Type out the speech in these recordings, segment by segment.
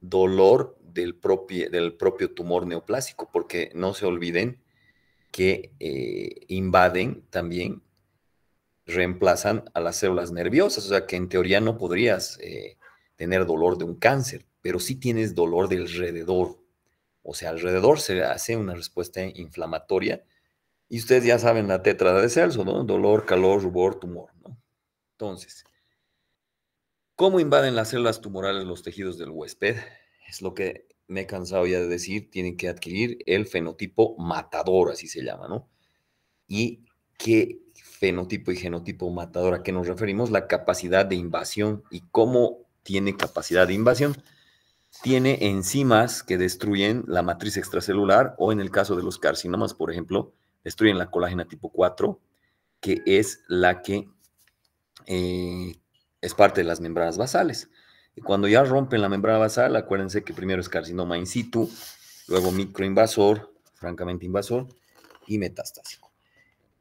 dolor del propio tumor neoplásico, porque no se olviden que invaden también, reemplazan a las células nerviosas, o sea que en teoría no podrías tener dolor de un cáncer, pero sí tienes dolor del alrededor, o sea, alrededor se hace una respuesta inflamatoria, y ustedes ya saben la tétrada de Celso, ¿no? Dolor, calor, rubor, tumor, ¿no? Entonces, ¿cómo invaden las células tumorales los tejidos del huésped? Es lo que me he cansado ya de decir, tienen que adquirir el fenotipo matador, así se llama, ¿no? ¿Y qué fenotipo y genotipo matador? ¿A qué nos referimos? La capacidad de invasión. ¿Y cómo tiene capacidad de invasión? Tiene enzimas que destruyen la matriz extracelular o en el caso de los carcinomas, por ejemplo, destruyen la colágena tipo 4, que es la que eh, es parte de las membranas basales. Y cuando ya rompen la membrana basal, acuérdense que primero es carcinoma in situ, luego microinvasor, francamente invasor y metastásico.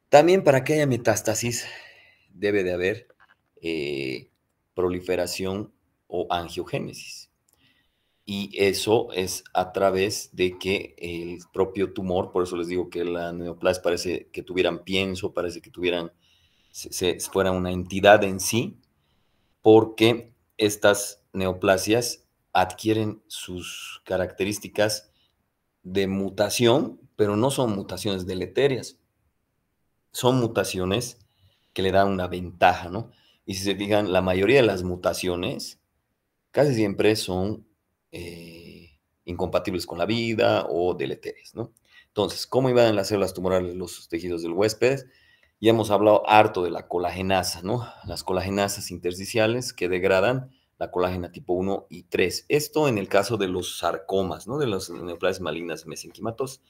También para que haya metástasis debe de haber proliferación o angiogénesis. Y eso es a través de que el propio tumor, por eso les digo que la neoplasia parece que tuvieran pienso, parece que tuvieran, fuera una entidad en sí, porque estas neoplasias adquieren sus características de mutación, pero no son mutaciones deleterias, son mutaciones que le dan una ventaja, ¿no? Y si se fijan, la mayoría de las mutaciones casi siempre son incompatibles con la vida o deleterias, ¿no? Entonces, ¿cómo invaden las células tumorales los tejidos del huésped? Ya hemos hablado harto de la colagenasa, ¿no? Las colagenasas intersticiales que degradan la colágena tipo 1 y 3. Esto en el caso de los sarcomas, ¿no? De las neoplasias malignas mesenquimatosas.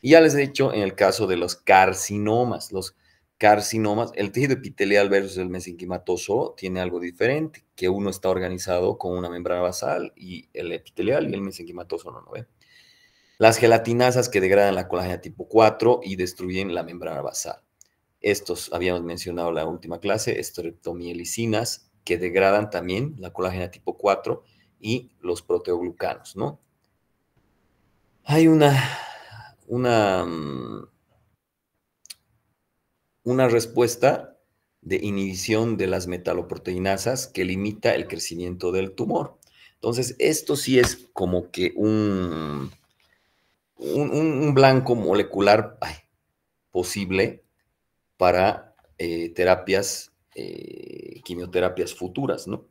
Y ya les he dicho en el caso de los carcinomas. Los carcinomas, el tejido epitelial versus el mesenquimatoso tiene algo diferente, que uno está organizado con una membrana basal y el epitelial y el mesenquimatoso no, ¿no ve? Las gelatinasas que degradan la colágena tipo 4 y destruyen la membrana basal. Estos habíamos mencionado en la última clase, streptomielicinas que degradan también la colágena tipo 4 y los proteoglucanos, ¿no? Hay una, una respuesta de inhibición de las metaloproteinasas que limita el crecimiento del tumor. Entonces, esto sí es como que un blanco molecular posible para terapias, quimioterapias futuras, ¿no?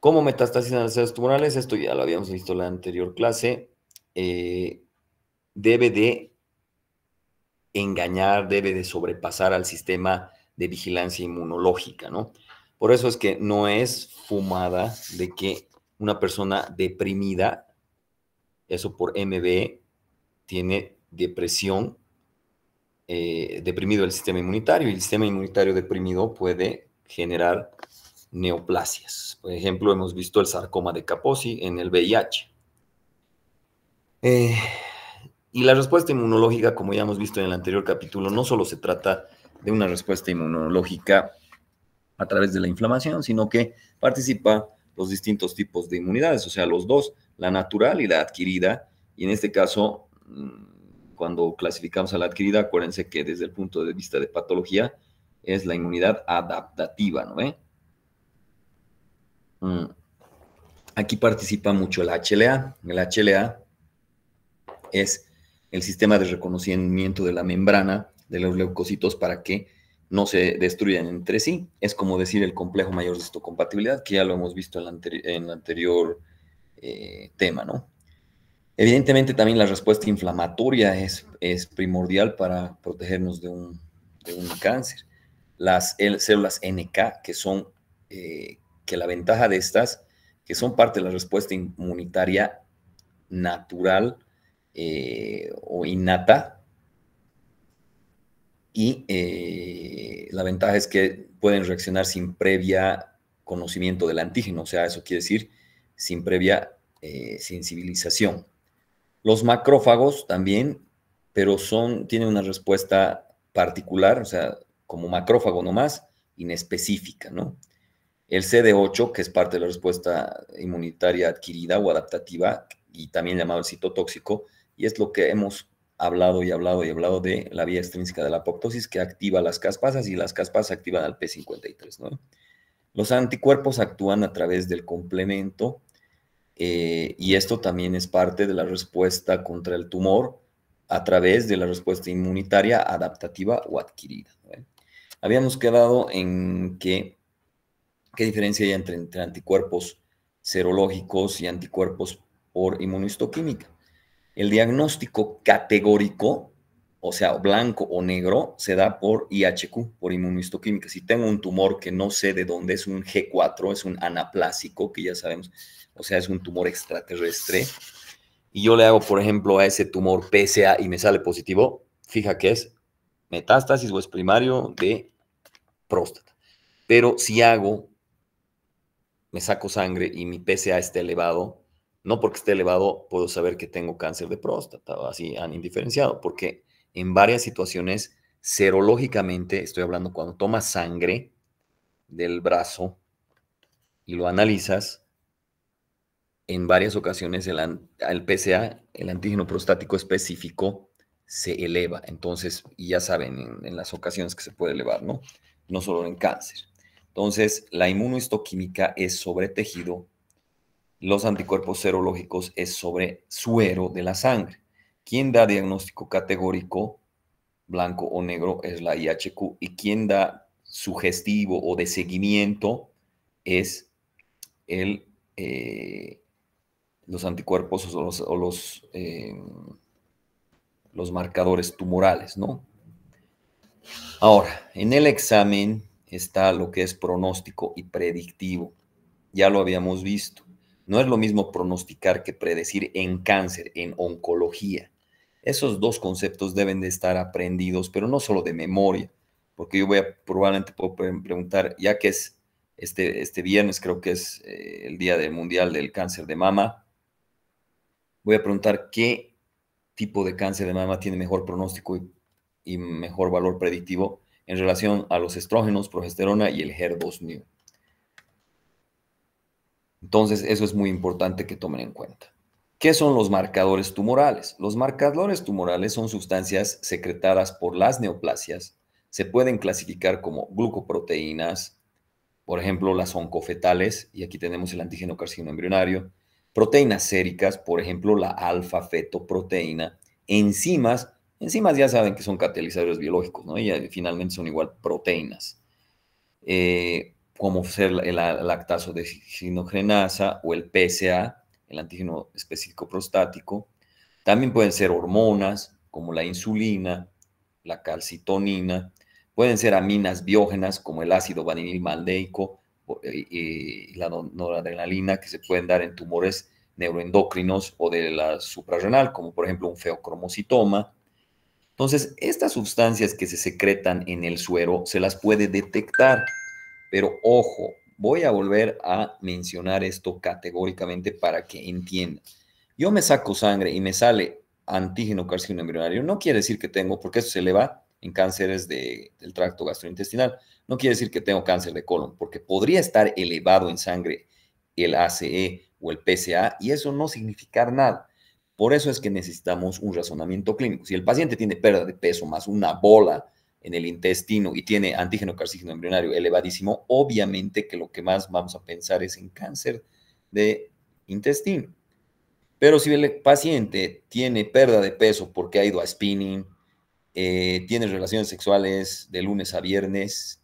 ¿Cómo metastatizan las células tumorales? Esto ya lo habíamos visto en la anterior clase. Debe de engañar, debe de sobrepasar al sistema de vigilancia inmunológica, ¿no? Por eso es que no es fumada de que una persona deprimida, eso por MB, tiene depresión, deprimido el sistema inmunitario, y el sistema inmunitario deprimido puede generar neoplasias. Por ejemplo, hemos visto el sarcoma de Kaposi en el VIH. Y la respuesta inmunológica, como ya hemos visto en el anterior capítulo, no solo se trata de una respuesta inmunológica a través de la inflamación, sino que participa los distintos tipos de inmunidades, o sea, los dos, la natural y la adquirida. Y en este caso, cuando clasificamos a la adquirida, acuérdense que desde el punto de vista de patología es la inmunidad adaptativa, ¿no ve? Aquí participa mucho el HLA. El HLA es el sistema de reconocimiento de la membrana de los leucocitos para que no se destruyan entre sí. Es como decir el complejo mayor de histocompatibilidad, que ya lo hemos visto en el anterior tema, ¿no? Evidentemente también la respuesta inflamatoria es primordial para protegernos de un cáncer. Las células NK, que son, que la ventaja de estas, que son parte de la respuesta inmunitaria natural o innata, y la ventaja es que pueden reaccionar sin previa conocimiento del antígeno, o sea, eso quiere decir sin previa sensibilización. Los macrófagos también, pero tienen una respuesta particular, o sea, como macrófago nomás, inespecífica, ¿no? el CD8, que es parte de la respuesta inmunitaria adquirida o adaptativa, y también llamado el citotóxico, y es lo que hemos hablado y hablado y hablado de la vía extrínseca de la apoptosis, que activa las caspasas, y las caspasas activan al P53, ¿no? Los anticuerpos actúan a través del complemento, y esto también es parte de la respuesta contra el tumor a través de la respuesta inmunitaria adaptativa o adquirida, ¿no? Habíamos quedado en que ¿qué diferencia hay entre anticuerpos serológicos y anticuerpos por inmunohistoquímica? El diagnóstico categórico, o sea, blanco o negro, se da por IHQ, por inmunohistoquímica. Si tengo un tumor que no sé de dónde, es un G4, es un anaplásico, que ya sabemos, o sea, es un tumor extraterrestre, y yo le hago, por ejemplo, a ese tumor PSA y me sale positivo, fija que es metástasis o es primario de próstata. Pero si me saco sangre y mi PSA está elevado, no porque esté elevado puedo saber que tengo cáncer de próstata, o así han indiferenciado, porque en varias situaciones, serológicamente, estoy hablando cuando tomas sangre del brazo y lo analizas, en varias ocasiones el PSA, el antígeno prostático específico, se eleva. Entonces, y ya saben, en las ocasiones que se puede elevar, ¿no? No solo en cáncer. Entonces, la inmunohistoquímica es sobre tejido, los anticuerpos serológicos es sobre suero de la sangre. Quien da diagnóstico categórico, blanco o negro, es la IHQ, y quien da sugestivo o de seguimiento es el, los anticuerpos los marcadores tumorales, ¿no? Ahora, en el examen está lo que es pronóstico y predictivo. Ya lo habíamos visto. No es lo mismo pronosticar que predecir en cáncer, en oncología. Esos dos conceptos deben de estar aprendidos, pero no solo de memoria, porque yo probablemente puedo preguntar, ya que es este viernes, creo que es el Día Mundial del Cáncer de Mama, voy a preguntar qué tipo de cáncer de mama tiene mejor pronóstico y mejor valor predictivo en relación a los estrógenos, progesterona y el HER2/neu. Entonces, eso es muy importante que tomen en cuenta. ¿Qué son los marcadores tumorales? Los marcadores tumorales son sustancias secretadas por las neoplasias. Se pueden clasificar como glucoproteínas, por ejemplo, las oncofetales, y aquí tenemos el antígeno carcinoma embrionario, proteínas séricas, por ejemplo, la alfa-fetoproteína, enzimas ya saben que son catalizadores biológicos, ¿no? Y finalmente son igual proteínas, como ser la lactaso deshidrogenasa o el PSA, el antígeno específico prostático. También pueden ser hormonas, como la insulina, la calcitonina, pueden ser aminas biógenas, como el ácido vaninilmaldeico y la noradrenalina, que se pueden dar en tumores neuroendocrinos o de la suprarrenal, como por ejemplo un feocromocitoma. Entonces, estas sustancias que se secretan en el suero se las puede detectar, pero ojo, voy a volver a mencionar esto categóricamente para que entiendan. Yo me saco sangre y me sale antígeno carcinoma embrionario, no quiere decir que tengo, porque eso se eleva en cánceres del tracto gastrointestinal, no quiere decir que tengo cáncer de colon, porque podría estar elevado en sangre el ACE o el PSA y eso no significar nada. Por eso es que necesitamos un razonamiento clínico. Si el paciente tiene pérdida de peso más una bola en el intestino y tiene antígeno carcinoma embrionario elevadísimo, obviamente que lo que más vamos a pensar es en cáncer de intestino. Pero si el paciente tiene pérdida de peso porque ha ido a spinning, tiene relaciones sexuales de lunes a viernes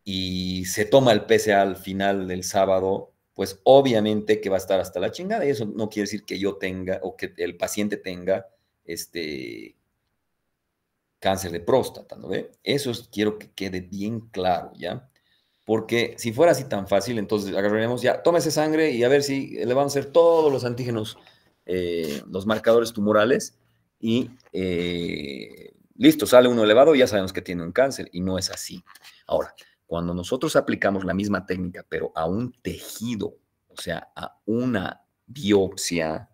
y se toma el PSA al final del sábado, pues obviamente que va a estar hasta la chingada. Y eso no quiere decir que yo tenga o que el paciente tenga cáncer de próstata, ¿no ve? Quiero que quede bien claro, ¿ya? Porque si fuera así tan fácil, entonces agarraremos ya, tómese sangre y a ver si le van a hacer todos los antígenos, los marcadores tumorales y listo, sale uno elevado y ya sabemos que tiene un cáncer y no es así. Ahora, cuando nosotros aplicamos la misma técnica, pero a un tejido, o sea, a una biopsia,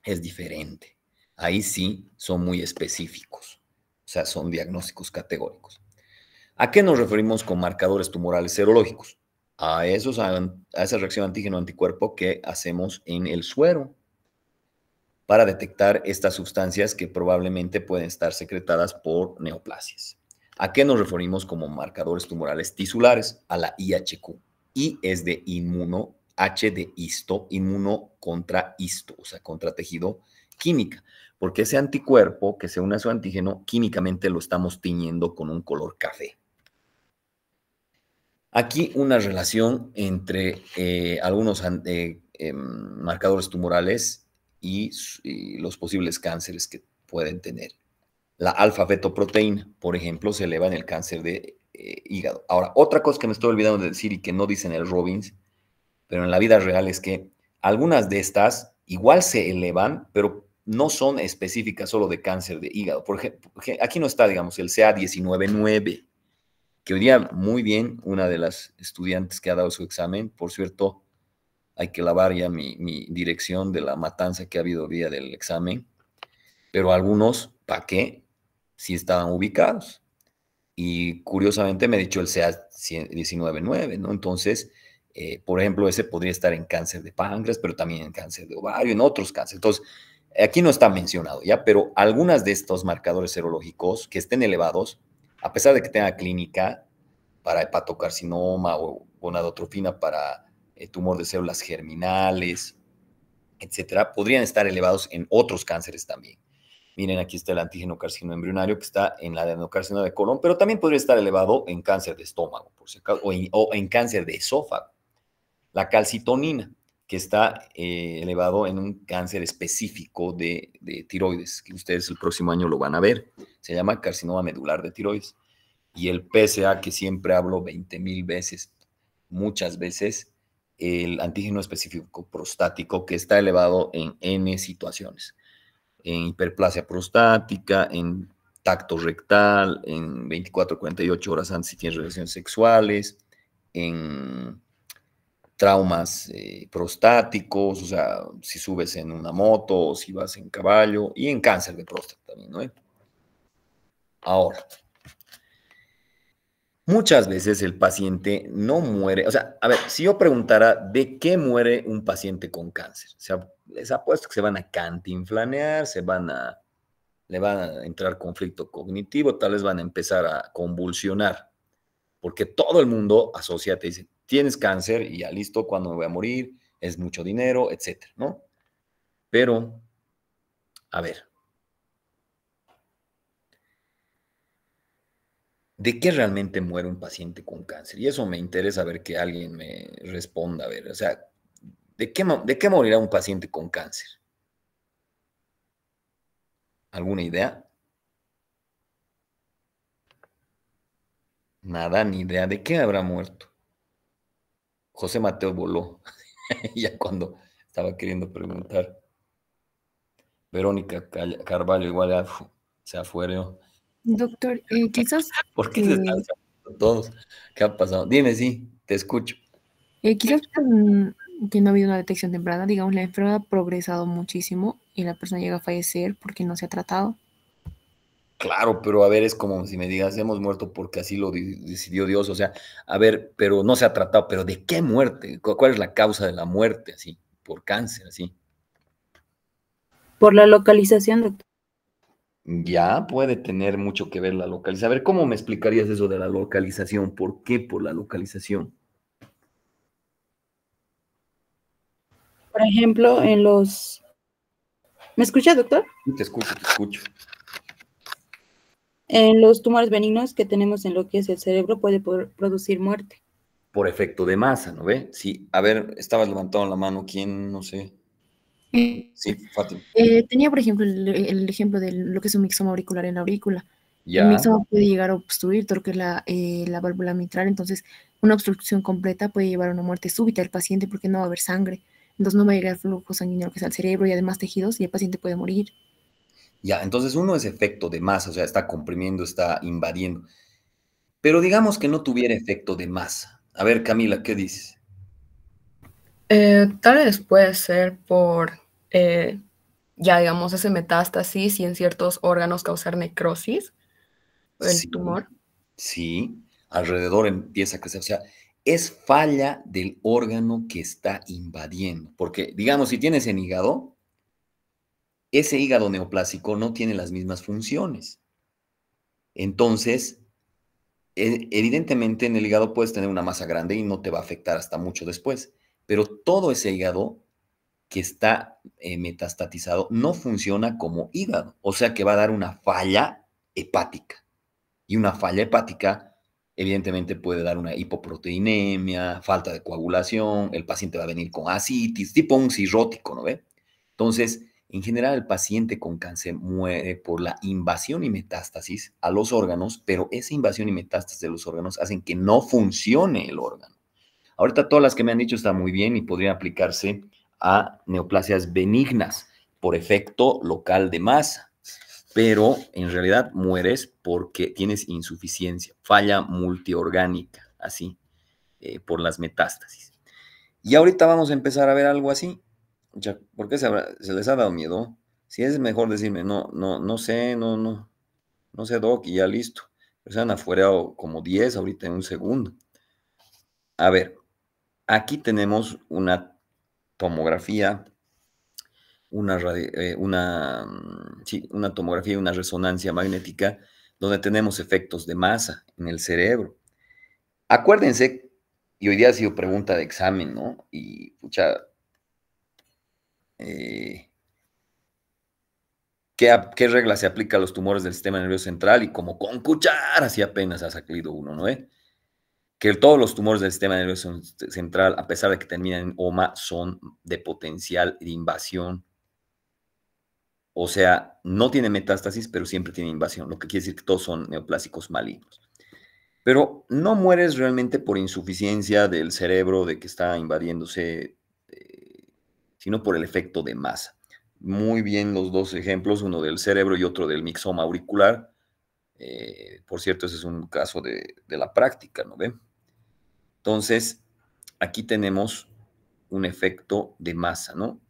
es diferente. Ahí sí son muy específicos, o sea, son diagnósticos categóricos. ¿A qué nos referimos con marcadores tumorales serológicos? a esa reacción antígeno-anticuerpo que hacemos en el suero para detectar estas sustancias que probablemente pueden estar secretadas por neoplasias. ¿A qué nos referimos como marcadores tumorales tisulares? A la IHQ. I es de inmuno, H de histo, inmuno contra histo, o sea, contra tejido química, porque ese anticuerpo que se une a su antígeno, químicamente lo estamos tiñendo con un color café. Aquí una relación entre algunos marcadores tumorales y los posibles cánceres que pueden tener. La alfa-fetoproteína, por ejemplo, se eleva en el cáncer de hígado. Ahora, otra cosa que me estoy olvidando de decir y que no dicen el Robbins, pero en la vida real es que algunas de estas igual se elevan, pero no son específicas solo de cáncer de hígado. Por ejemplo, aquí no está, digamos, el CA19-9, que hoy día muy bien una de las estudiantes que ha dado su examen, por cierto, hay que lavar ya mi dirección de la matanza que ha habido día del examen, pero algunos, ¿para qué? Sí estaban ubicados. Y curiosamente me ha dicho el CA19-9, ¿no? Entonces, por ejemplo, ese podría estar en cáncer de páncreas, pero también en cáncer de ovario, en otros cánceres. Entonces, aquí no está mencionado, ¿ya? Pero algunas de estos marcadores serológicos que estén elevados, a pesar de que tenga clínica para hepatocarcinoma o gonadotrofina para tumor de células germinales, etcétera, podrían estar elevados en otros cánceres también. Miren, aquí está el antígeno carcinoma embrionario que está en la adenocarcinoma de colon, pero también podría estar elevado en cáncer de estómago, por si acaso, o en cáncer de esófago. La calcitonina, que está elevado en un cáncer específico de tiroides, que ustedes el próximo año lo van a ver. Se llama carcinoma medular de tiroides. Y el PSA, que siempre hablo 20,000 veces, muchas veces, el antígeno específico prostático, que está elevado en N situaciones. En hiperplasia prostática, en tacto rectal, en 24 a 48 horas antes si tienes relaciones sexuales, en traumas prostáticos, o sea, si subes en una moto o si vas en caballo, y en cáncer de próstata también, ¿no? Ahora, muchas veces el paciente no muere, o sea, a ver, si yo preguntara de qué muere un paciente con cáncer, o sea, les apuesto que se van a cantinflanear, le van a entrar conflicto cognitivo, tal vez van a empezar a convulsionar, porque todo el mundo asocia, te dice, tienes cáncer y ya listo, cuando me voy a morir, es mucho dinero, etcétera, ¿no? Pero, a ver, ¿de qué realmente muere un paciente con cáncer? Y eso me interesa ver que alguien me responda, a ver, o sea, ¿de qué morirá un paciente con cáncer? ¿Alguna idea? Nada, ni idea. ¿De qué habrá muerto? José Mateo voló, ya cuando estaba queriendo preguntar. Verónica Carvalho igual ya se afuera. Doctor, quizás ¿Por qué se están que saliendo todos? ¿Qué ha pasado? Dime, sí, te escucho. quizás que no ha habido una detección temprana, digamos, la enfermedad ha progresado muchísimo y la persona llega a fallecer porque no se ha tratado. Claro, pero a ver, es como si me digas, hemos muerto porque así lo decidió Dios. O sea, a ver, pero no se ha tratado, pero ¿de qué muerte? ¿Cuál es la causa de la muerte? Así, por cáncer, así. Por la localización, doctor. Ya puede tener mucho que ver la localización. A ver, ¿cómo me explicarías eso de la localización? ¿Por qué por la localización? Por ejemplo, en los... ¿Me escucha, doctor? Sí, te escucho, te escucho. En los tumores benignos que tenemos en lo que es el cerebro puede producir muerte. Por efecto de masa, ¿no ve? Sí, a ver, estabas levantando la mano, ¿quién? No sé. Eh, Sí, Fátima. tenía, por ejemplo, el ejemplo de lo que es un mixoma auricular en la aurícula. El Ya, mixoma puede llegar a obstruir todo lo que es la válvula mitral, entonces una obstrucción completa puede llevar a una muerte súbita del paciente porque no va a haber sangre, entonces no va a llegar flujo sanguíneo que es al cerebro y además tejidos y el paciente puede morir. ya, entonces uno es efecto de masa, o sea, está comprimiendo, está invadiendo. Pero digamos que no tuviera efecto de masa. A ver, Camila, ¿qué dices? Tal vez puede ser por, ya digamos, ese metástasis y en ciertos órganos causar necrosis, el Sí, tumor. sí, alrededor empieza a crecer. O sea, es falla del órgano que está invadiendo. Porque, digamos, si tienes en hígado, ese hígado neoplásico no tiene las mismas funciones. Entonces, evidentemente en el hígado puedes tener una masa grande y no te va a afectar hasta mucho después, pero todo ese hígado que está metastatizado no funciona como hígado, o sea que va a dar una falla hepática. Y una falla hepática, evidentemente, puede dar una hipoproteinemia, falta de coagulación, el paciente va a venir con ascitis, tipo un cirrótico, ¿no ve? Entonces, en general, el paciente con cáncer muere por la invasión y metástasis a los órganos, pero esa invasión y metástasis de los órganos hacen que no funcione el órgano. Ahorita todas las que me han dicho están muy bien y podrían aplicarse a neoplasias benignas por efecto local de masa, pero en realidad mueres porque tienes insuficiencia, falla multiorgánica, así, por las metástasis. Y ahorita vamos a empezar a ver algo así. Ya, ¿por qué se les ha dado miedo? Si es mejor decirme, no sé, no sé, doc, y ya listo. Pero se han afuereado como 10 ahorita en un segundo. A ver, aquí tenemos una tomografía, una tomografía y una resonancia magnética donde tenemos efectos de masa en el cerebro. Acuérdense, y hoy día ha sido pregunta de examen, ¿no? Y, pucha, ¿qué regla se aplica a los tumores del sistema nervioso central? Y como con cuchara, así apenas ha salido uno, ¿no? Que todos los tumores del sistema nervioso central, a pesar de que terminan en OMA, son de potencial de invasión. O sea, no tiene metástasis, pero siempre tiene invasión, lo que quiere decir que todos son neoplásicos malignos. Pero no mueres realmente por insuficiencia del cerebro, de que está invadiéndose, sino por el efecto de masa. Muy bien los dos ejemplos, uno del cerebro y otro del mixoma auricular. Por cierto, ese es un caso de la práctica, ¿no ven? Entonces, aquí tenemos un efecto de masa, ¿no?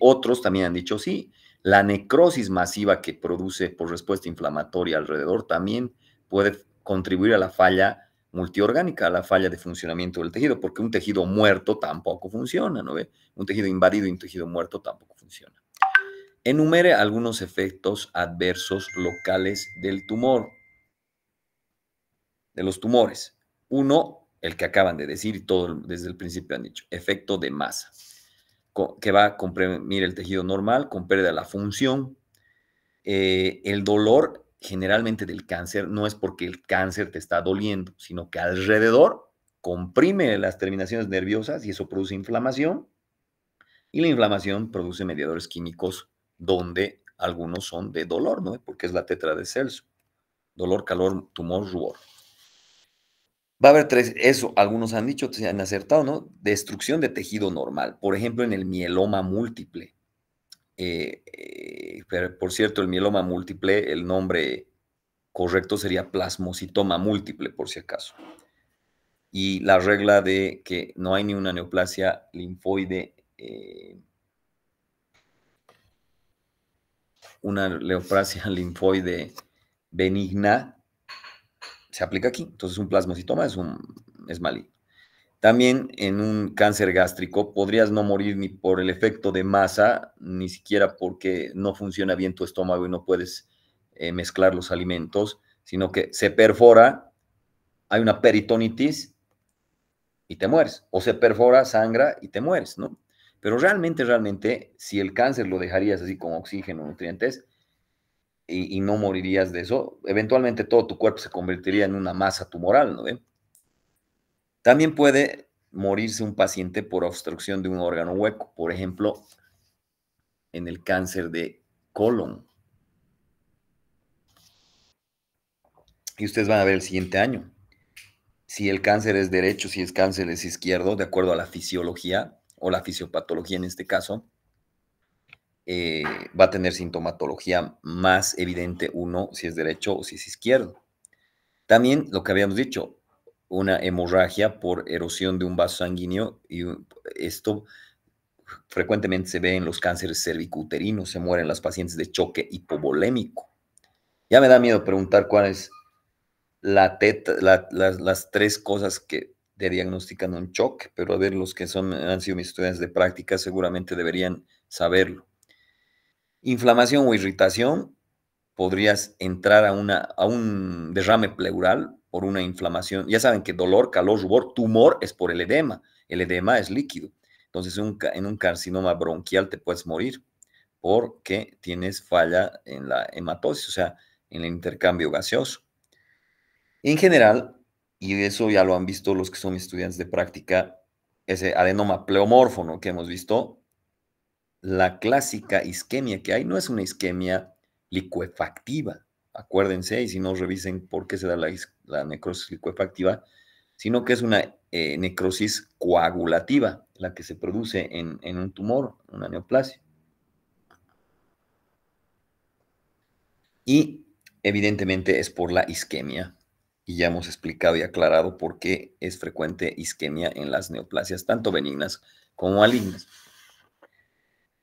Otros también han dicho, sí, la necrosis masiva que produce por respuesta inflamatoria alrededor también puede contribuir a la falla multiorgánica, a la falla de funcionamiento del tejido, porque un tejido muerto tampoco funciona, ¿no ve? Un tejido invadido y un tejido muerto tampoco funciona. Enumere algunos efectos adversos locales del tumor, de los tumores. Uno, el que acaban de decir y todo desde el principio han dicho, efecto de masa, que va a comprimir el tejido normal con pérdida de la función. El dolor generalmente del cáncer no es porque el cáncer te está doliendo, sino que alrededor comprime las terminaciones nerviosas y eso produce inflamación. Y la inflamación produce mediadores químicos donde algunos son de dolor, ¿no? Porque es la tetra de Celso. Dolor, calor, tumor, rubor. Va a haber tres, eso algunos han dicho, se han acertado, ¿no? Destrucción de tejido normal, por ejemplo, en el mieloma múltiple. Pero, por cierto, el mieloma múltiple, el nombre correcto sería plasmocitoma múltiple, por si acaso. Y la regla de que no hay ni una neoplasia linfoide, una neoplasia linfoide benigna, se aplica aquí. Entonces, un plasmocitoma es maligno. También en un cáncer gástrico podrías no morir ni por el efecto de masa, ni siquiera porque no funciona bien tu estómago y no puedes mezclar los alimentos, sino que se perfora, hay una peritonitis y te mueres. O se perfora, sangra y te mueres, ¿no? Pero realmente, si el cáncer lo dejarías así con oxígeno, nutrientes, y no morirías de eso, eventualmente todo tu cuerpo se convertiría en una masa tumoral, ¿no? También puede morirse un paciente por obstrucción de un órgano hueco, por ejemplo, en el cáncer de colon. Y ustedes van a ver el siguiente año. Si el cáncer es derecho, si el cáncer es izquierdo, de acuerdo a la fisiología o la fisiopatología en este caso, va a tener sintomatología más evidente uno si es derecho o si es izquierdo. También lo que habíamos dicho, una hemorragia por erosión de un vaso sanguíneo, y esto frecuentemente se ve en los cánceres cervicuterinos, se mueren las pacientes de choque hipovolémico. Ya me da miedo preguntar cuál es las tres cosas que te diagnostican un choque, pero a ver, los que han sido mis estudiantes de práctica seguramente deberían saberlo. Inflamación o irritación, podrías entrar a un derrame pleural por una inflamación. Ya saben que dolor, calor, rubor, tumor es por el edema. El edema es líquido. Entonces, en un carcinoma bronquial te puedes morir porque tienes falla en la hematosis, o sea, en el intercambio gaseoso. En general, y eso ya lo han visto los que son estudiantes de práctica, ese adenoma pleomorfo, ¿no?, que hemos visto, la clásica isquemia que hay no es una isquemia licuefactiva, acuérdense, y si no revisen por qué se da la necrosis licuefactiva, sino que es una necrosis coagulativa, la que se produce en un tumor, una neoplasia. Y evidentemente es por la isquemia. Y ya hemos explicado y aclarado por qué es frecuente isquemia en las neoplasias, tanto benignas como malignas.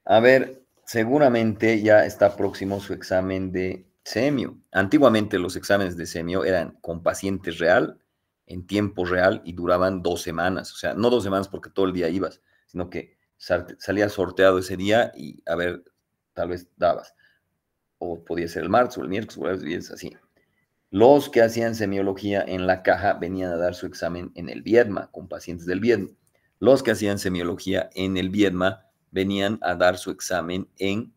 A ver, seguramente ya está próximo su examen de semio. Antiguamente los exámenes de semio eran con paciente real, en tiempo real, y duraban 2 semanas. O sea, no 2 semanas porque todo el día ibas, sino que salías sorteado ese día y, a ver, tal vez dabas. O podía ser el martes o el miércoles, y es así. Los que hacían semiología en la caja venían a dar su examen en el Viedma, con pacientes del Viedma. Los que hacían semiología en el Viedma venían a dar su examen en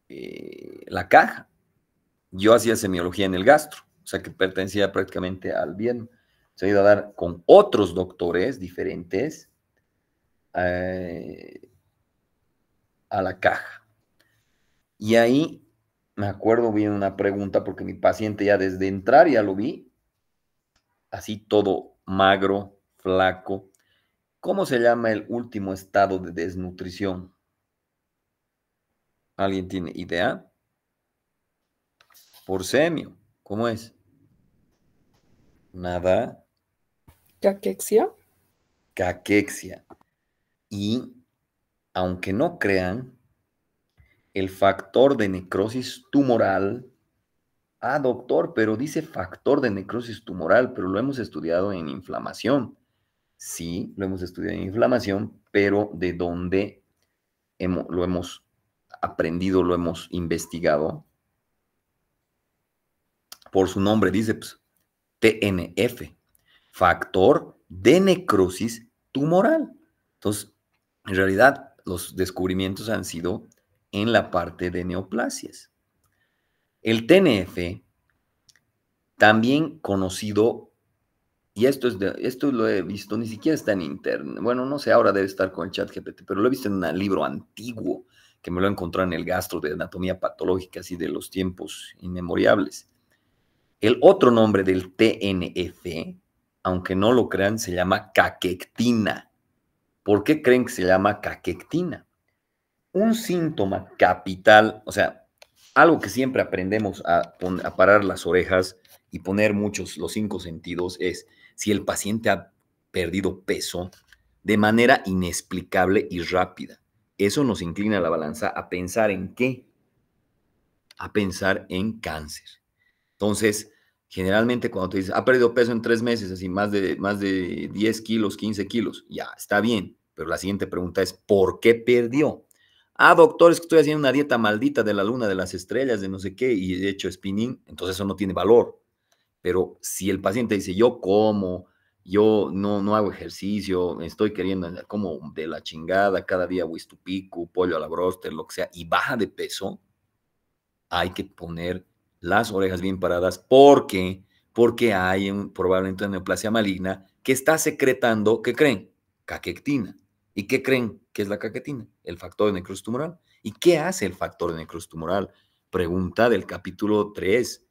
la caja. Yo hacía semiología en el gastro, o sea que pertenecía prácticamente al Viedma. Se ha ido a dar con otros doctores diferentes a la caja. Y ahí me acuerdo bien una pregunta, porque mi paciente ya desde entrar ya lo vi, así todo magro, flaco. ¿Cómo se llama el último estado de desnutrición? ¿Alguien tiene idea? Por semio. ¿Cómo es? Nada. Caquexia. Caquexia. Y, aunque no crean, el factor de necrosis tumoral. Ah, doctor, pero dice factor de necrosis tumoral, pero lo hemos estudiado en inflamación. Sí, lo hemos estudiado en inflamación, pero ¿de dónde lo hemos aprendido, lo hemos investigado? Por su nombre dice, pues, TNF, factor de necrosis tumoral. Entonces, en realidad, los descubrimientos han sido en la parte de neoplasias. El TNF, también conocido, y esto lo he visto, ni siquiera está en internet, bueno, no sé, ahora debe estar con el ChatGPT, pero lo he visto en un libro antiguo que me lo he encontrado en el gastro de anatomía patológica, así de los tiempos inmemoriales. El otro nombre del TNF, aunque no lo crean, se llama caquectina. ¿Por qué creen que se llama caquectina? Un síntoma capital, o sea, algo que siempre aprendemos a parar las orejas y poner los 5 sentidos, es si el paciente ha perdido peso de manera inexplicable y rápida. Eso nos inclina la balanza a pensar en ¿qué? A pensar en cáncer. Entonces, generalmente cuando te dices, ha perdido peso en 3 meses, así más de 10 kilos, 15 kilos, ya, está bien. Pero la siguiente pregunta es, ¿por qué perdió? Ah, doctor, es que estoy haciendo una dieta maldita de la luna, de las estrellas, de no sé qué, y he hecho spinning, entonces eso no tiene valor. Pero si el paciente dice, yo como, yo no hago ejercicio, estoy queriendo, como de la chingada, cada día pico, pollo a la bróster, lo que sea, y baja de peso, hay que poner las orejas bien paradas porque hay probablemente una neoplasia maligna que está secretando, ¿qué creen? Caquectina. ¿Y qué creen que es la caquetina? El factor de necrosis tumoral. ¿Y qué hace el factor de necrosis tumoral? Pregunta del capítulo 3,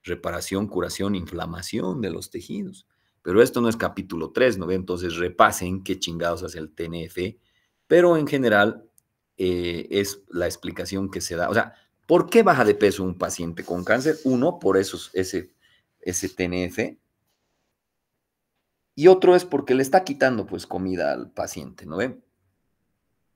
reparación, curación, inflamación de los tejidos. Pero esto no es capítulo 3, ¿no ve? Entonces repasen qué chingados hace el TNF, pero en general es la explicación que se da. O sea, ¿por qué baja de peso un paciente con cáncer? Uno, por ese TNF. Y otro es porque le está quitando, pues, comida al paciente, ¿no ve?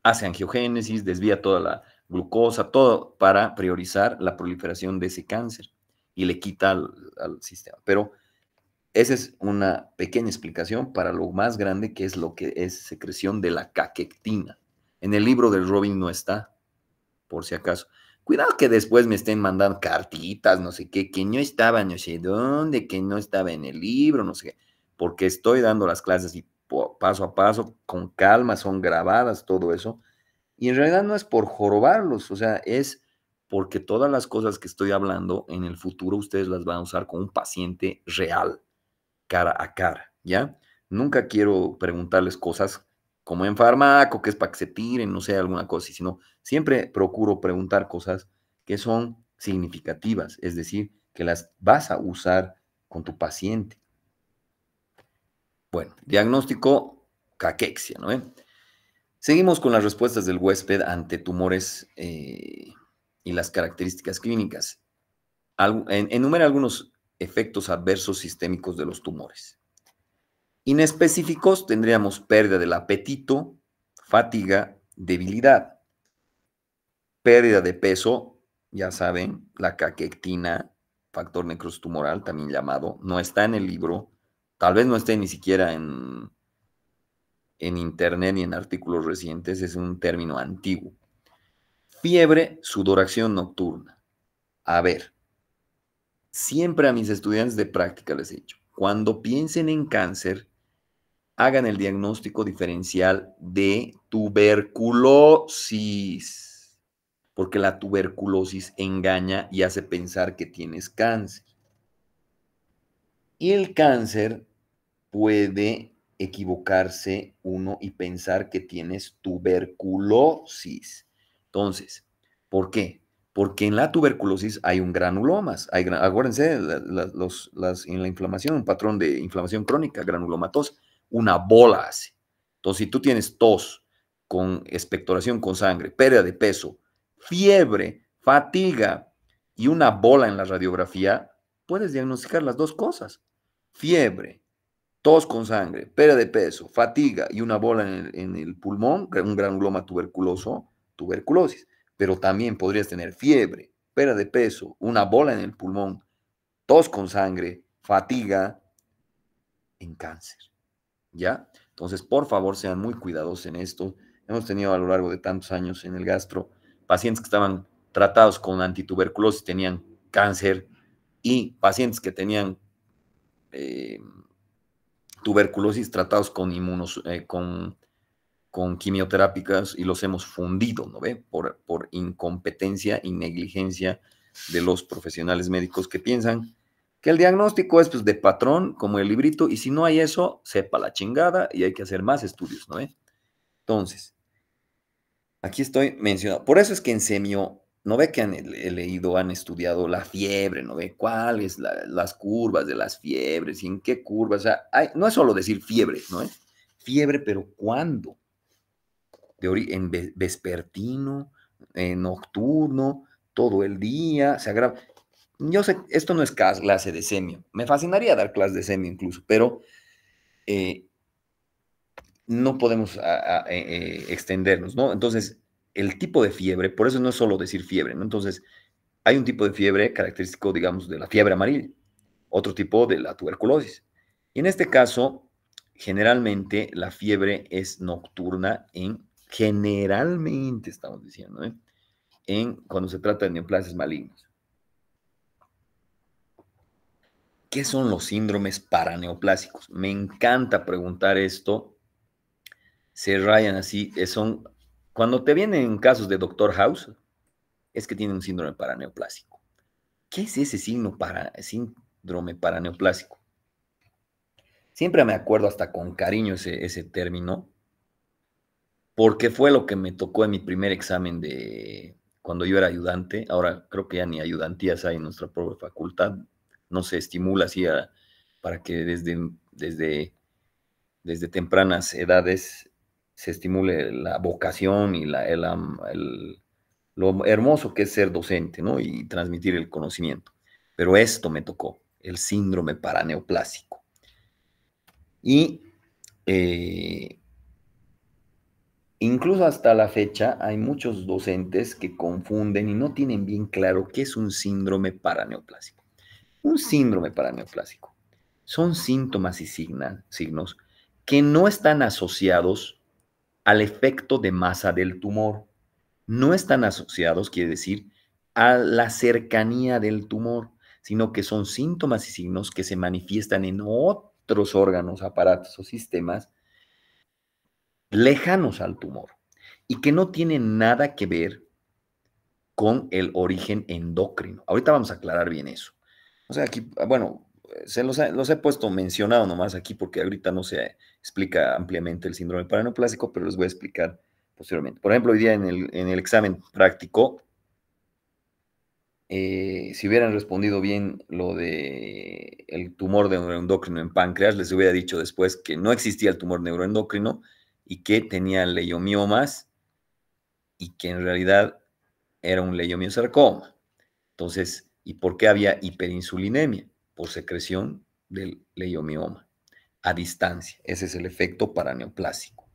Hace angiogénesis, desvía toda la glucosa, todo para priorizar la proliferación de ese cáncer y le quita al sistema. Pero esa es una pequeña explicación para lo más grande que es lo que es secreción de la caquectina. En el libro del Robin no está, por si acaso. Cuidado que después me estén mandando cartitas, no sé qué, que no estaba no sé dónde, que no estaba en el libro, no sé qué, porque estoy dando las clases y paso a paso, con calma, son grabadas, todo eso. Y en realidad no es por jorobarlos, o sea, es porque todas las cosas que estoy hablando en el futuro ustedes las van a usar con un paciente real, cara a cara, ¿ya? Nunca quiero preguntarles cosas como en fármaco, que es para que se tiren, no sé, alguna cosa, sino siempre procuro preguntar cosas que son significativas, es decir, que las vas a usar con tu paciente. Bueno, diagnóstico caquexia, ¿no? Seguimos con las respuestas del huésped ante tumores y las características clínicas. Enumera algunos efectos adversos sistémicos de los tumores. Inespecíficos tendríamos pérdida del apetito, fatiga, debilidad, pérdida de peso, ya saben, la caquectina, factor necrotumoral también llamado, no está en el libro, tal vez no esté ni siquiera en internet ni en artículos recientes, es un término antiguo. Fiebre, sudoración nocturna. A ver, siempre a mis estudiantes de práctica les he dicho, cuando piensen en cáncer, hagan el diagnóstico diferencial de tuberculosis, porque la tuberculosis engaña y hace pensar que tienes cáncer. Y el cáncer puede equivocarse uno y pensar que tienes tuberculosis. Entonces, ¿por qué? Porque en la tuberculosis hay un granulomas. Acuérdense, en la inflamación, un patrón de inflamación crónica, granulomatosa, una bola hace. Entonces, si tú tienes tos con expectoración con sangre, pérdida de peso, fiebre, fatiga y una bola en la radiografía, puedes diagnosticar las dos cosas. Fiebre, tos con sangre, pérdida de peso, fatiga y una bola en el pulmón, un granuloma tuberculoso, tuberculosis. Pero también podrías tener fiebre, pérdida de peso, una bola en el pulmón, tos con sangre, fatiga en cáncer. ¿Ya? Entonces, por favor, sean muy cuidadosos en esto. Hemos tenido a lo largo de tantos años en el gastro pacientes que estaban tratados con antituberculosis, tenían cáncer, y pacientes que tenían tuberculosis tratados con quimioterápicas y los hemos fundido, ¿no ve? Por incompetencia y negligencia de los profesionales médicos que piensan que el diagnóstico es pues, de patrón, como el librito, y si no hay eso, sepa la chingada y hay que hacer más estudios, ¿no ve? Entonces, aquí estoy mencionando. Por eso es que en semio, ¿no ve que he leído, han estudiado la fiebre? ¿No ve cuáles las curvas de las fiebres y en qué curvas? O sea, no es solo decir fiebre, ¿no es? Fiebre, pero ¿cuándo? En vespertino, en nocturno, todo el día, se agrava. Yo sé, esto no es clase de semio. Me fascinaría dar clase de semio incluso, pero no podemos extendernos, ¿no? Entonces, el tipo de fiebre, por eso no es solo decir fiebre, ¿no? Entonces, hay un tipo de fiebre característico, digamos, de la fiebre amarilla, otro tipo de la tuberculosis. Y en este caso, generalmente la fiebre es nocturna generalmente estamos diciendo, cuando se trata de neoplasias malignos. ¿Qué son los síndromes paraneoplásicos? Me encanta preguntar esto. Se rayan así, cuando te vienen casos de Doctor House, es que tienen un síndrome paraneoplásico. ¿Qué es ese síndrome paraneoplásico? Siempre me acuerdo hasta con cariño ese término, porque fue lo que me tocó en mi primer examen de cuando yo era ayudante. Ahora creo que ya ni ayudantías hay en nuestra propia facultad. No se estimula así para que desde tempranas edades se estimule la vocación y lo hermoso que es ser docente, ¿no? Y transmitir el conocimiento. Pero esto me tocó, el síndrome paraneoplásico. Y incluso hasta la fecha hay muchos docentes que confunden y no tienen bien claro qué es un síndrome paraneoplásico. Un síndrome paraneoplásico son síntomas y signos que no están asociados al efecto de masa del tumor. No están asociados, quiere decir, a la cercanía del tumor, sino que son síntomas y signos que se manifiestan en otros órganos, aparatos o sistemas lejanos al tumor y que no tienen nada que ver con el origen endocrino. Ahorita vamos a aclarar bien eso. O sea, aquí, bueno, los he puesto mencionado nomás aquí porque ahorita no se explica ampliamente el síndrome paraneoplásico, pero les voy a explicar posteriormente. Por ejemplo, hoy día en el examen práctico, si hubieran respondido bien lo de el tumor neuroendocrino en páncreas, les hubiera dicho después que no existía el tumor neuroendocrino y que tenía leiomiomas y que en realidad era un leiomiosarcoma. Entonces, ¿y por qué había hiperinsulinemia? Por secreción del leiomioma a distancia. Ese es el efecto paraneoplásico.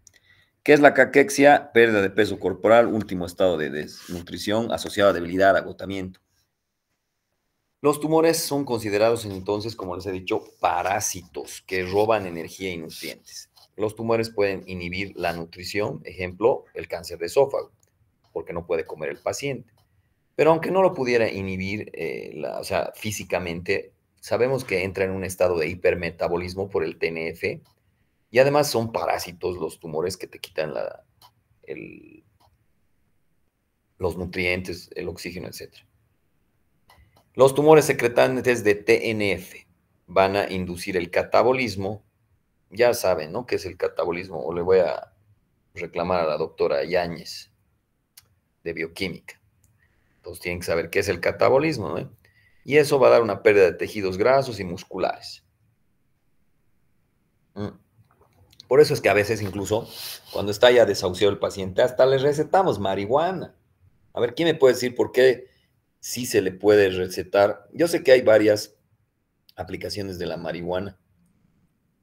¿Qué es la caquexia? Pérdida de peso corporal, último estado de desnutrición asociado a debilidad, agotamiento. Los tumores son considerados entonces, como les he dicho, parásitos que roban energía y nutrientes. Los tumores pueden inhibir la nutrición, ejemplo, el cáncer de esófago, porque no puede comer el paciente. Pero aunque no lo pudiera inhibir, o sea, físicamente, sabemos que entra en un estado de hipermetabolismo por el TNF y además son parásitos los tumores que te quitan los nutrientes, el oxígeno, etc. Los tumores secretantes de TNF van a inducir el catabolismo. Ya saben, ¿no? ¿Qué es el catabolismo? O le voy a reclamar a la doctora Yáñez de bioquímica. Entonces tienen que saber qué es el catabolismo, ¿no? Y eso va a dar una pérdida de tejidos grasos y musculares. Por eso es que a veces incluso cuando está ya desahuciado el paciente, hasta le recetamos marihuana. A ver, ¿quién me puede decir por qué sí se le puede recetar? Yo sé que hay varias aplicaciones de la marihuana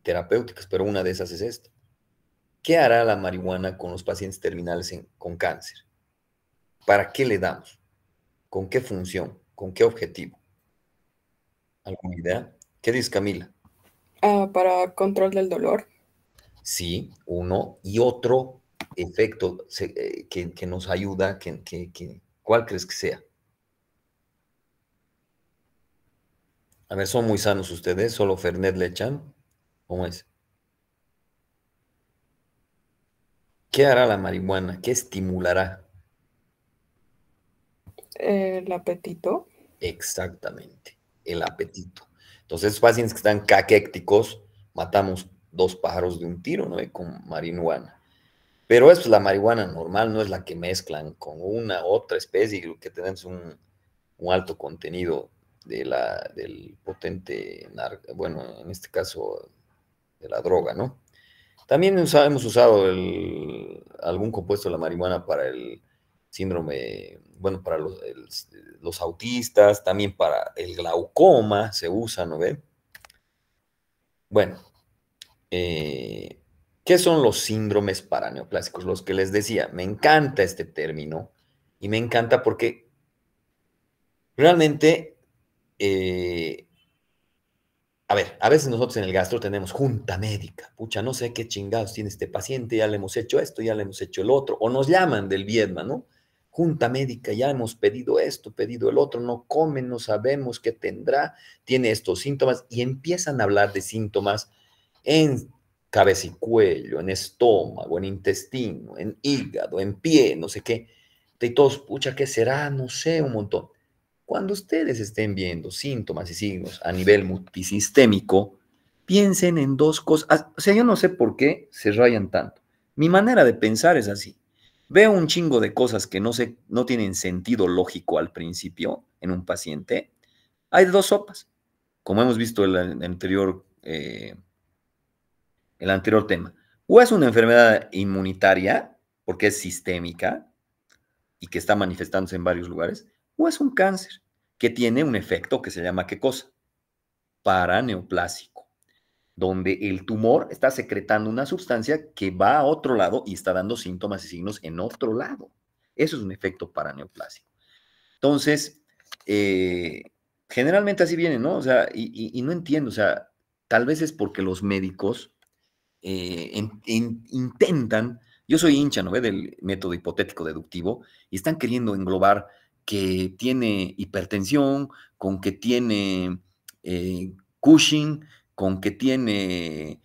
terapéuticas, pero una de esas es esta. ¿Qué hará la marihuana con los pacientes terminales con cáncer? ¿Para qué le damos? ¿Con qué función? ¿Con qué objetivo? ¿Alguna idea? ¿Qué dice Camila? Para control del dolor. Sí, uno. Y otro efecto que nos ayuda, ¿cuál crees que sea? A ver, ¿son muy sanos ustedes? ¿Solo Fernet le echan? ¿Cómo es? ¿Qué hará la marihuana? ¿Qué estimulará? El apetito. Exactamente, el apetito. Entonces, pacientes que están caquécticos, matamos dos pájaros de un tiro, ¿no? Con marihuana. Pero es la marihuana normal, no es la que mezclan con una otra especie que tenemos un alto contenido del potente, bueno, en este caso, de la droga, ¿no? También hemos usado algún compuesto de la marihuana para el síndrome, bueno, para los autistas, también para el glaucoma se usa, ¿no ve? Bueno, ¿qué son los síndromes paraneoplásicos? Los que les decía, me encanta este término y me encanta porque realmente, a ver, a veces nosotros en el gastro tenemos junta médica. Pucha, no sé qué chingados tiene este paciente, ya le hemos hecho esto, ya le hemos hecho el otro. O nos llaman del Viedma, ¿no? Junta médica, ya hemos pedido esto, pedido el otro, no come, no sabemos qué tendrá, tiene estos síntomas y empiezan a hablar de síntomas en cabeza y cuello, en estómago, en intestino, en hígado, en pie, no sé qué. Y todos, pucha, ¿qué será? No sé, un montón. Cuando ustedes estén viendo síntomas y signos a nivel multisistémico, piensen en dos cosas. O sea, yo no sé por qué se rayan tanto. Mi manera de pensar es así. Veo un chingo de cosas que no tienen sentido lógico al principio en un paciente. Hay dos sopas, como hemos visto en el anterior tema. O es una enfermedad inmunitaria, porque es sistémica, y que está manifestándose en varios lugares, o es un cáncer que tiene un efecto que se llama ¿qué cosa? Paraneoplásico, donde el tumor está secretando una sustancia que va a otro lado y está dando síntomas y signos en otro lado. Eso es un efecto paraneoplásico. Entonces, generalmente así viene, ¿no? O sea, y no entiendo, o sea, tal vez es porque los médicos intentan, yo soy hincha, ¿no ve?, del método hipotético deductivo, y están queriendo englobar que tiene hipertensión, con que tiene Cushing, con que tiene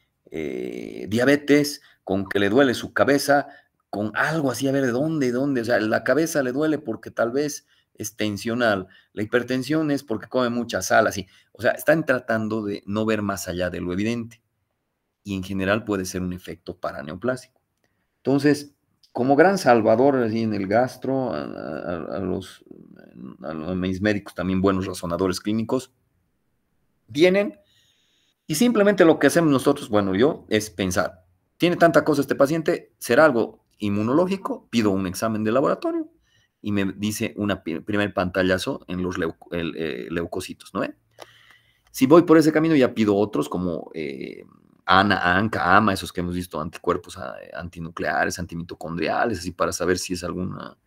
diabetes, con que le duele su cabeza, con algo así, a ver, ¿de dónde? O sea, la cabeza le duele porque tal vez es tensional, la hipertensión es porque come mucha sal, así. O sea, están tratando de no ver más allá de lo evidente y en general puede ser un efecto paraneoplásico. Entonces, como gran salvador así en el gastro, a mis médicos también buenos razonadores clínicos, vienen y simplemente lo que hacemos nosotros, bueno, yo, es pensar, tiene tanta cosa este paciente, será algo inmunológico, pido un examen de laboratorio y me dice un primer pantallazo en los leucocitos, ¿no? Si voy por ese camino ya pido otros como ANA, ANCA, AMA, esos que hemos visto, anticuerpos antinucleares, antimitocondriales, así para saber si es alguna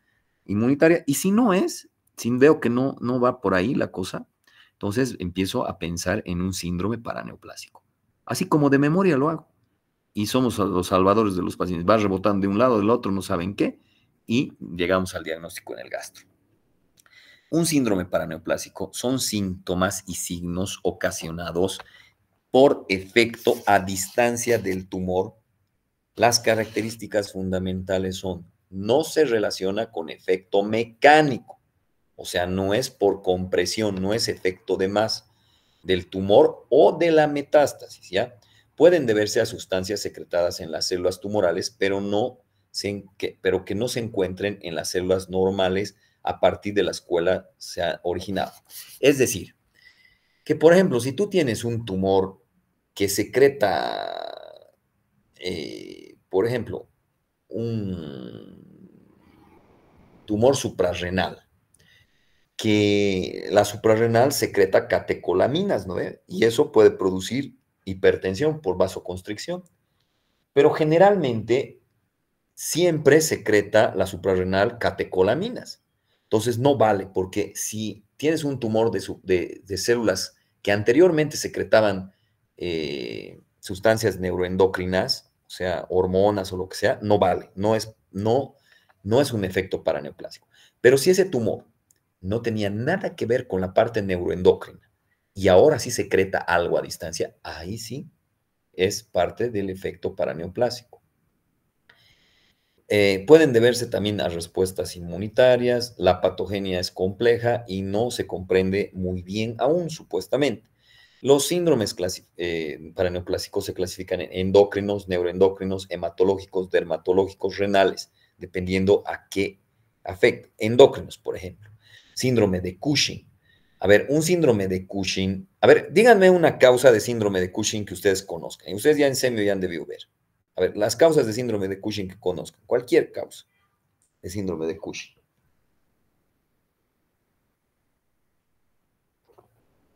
inmunitaria. Y si no es, si veo que no va por ahí la cosa, entonces empiezo a pensar en un síndrome paraneoplásico. Así como de memoria lo hago. Y somos los salvadores de los pacientes. Va rebotando de un lado, del otro, no saben qué, y llegamos al diagnóstico en el gastro. Un síndrome paraneoplásico son síntomas y signos ocasionados por efecto a distancia del tumor. Las características fundamentales son, no se relaciona con efecto mecánico, o sea, no es por compresión, no es efecto de masa del tumor o de la metástasis, ¿ya? Pueden deberse a sustancias secretadas en las células tumorales, pero que no se encuentren en las células normales a partir de las cuales se ha originado. Es decir, que por ejemplo, si tú tienes un tumor que secreta, por ejemplo, un tumor suprarrenal, que la suprarrenal secreta catecolaminas, ¿no? Y eso puede producir hipertensión por vasoconstricción. Pero generalmente siempre secreta la suprarrenal catecolaminas. Entonces no vale, porque si tienes un tumor de células que anteriormente secretaban sustancias neuroendocrinas, o sea, hormonas o lo que sea, no vale, no es un efecto paraneoplásico. Pero si ese tumor no tenía nada que ver con la parte neuroendocrina y ahora sí secreta algo a distancia, ahí sí es parte del efecto paraneoplásico. Pueden deberse también a respuestas inmunitarias, la patogenia es compleja y no se comprende muy bien aún, supuestamente. Los síndromes paraneoplásicos se clasifican en endócrinos, neuroendocrinos, hematológicos, dermatológicos, renales, dependiendo a qué afecta. Endócrinos, por ejemplo, síndrome de Cushing. A ver, un síndrome de Cushing. A ver, díganme una causa de síndrome de Cushing que ustedes conozcan. Y ustedes ya en semio ya han debido ver. A ver, las causas de síndrome de Cushing que conozcan. Cualquier causa de síndrome de Cushing.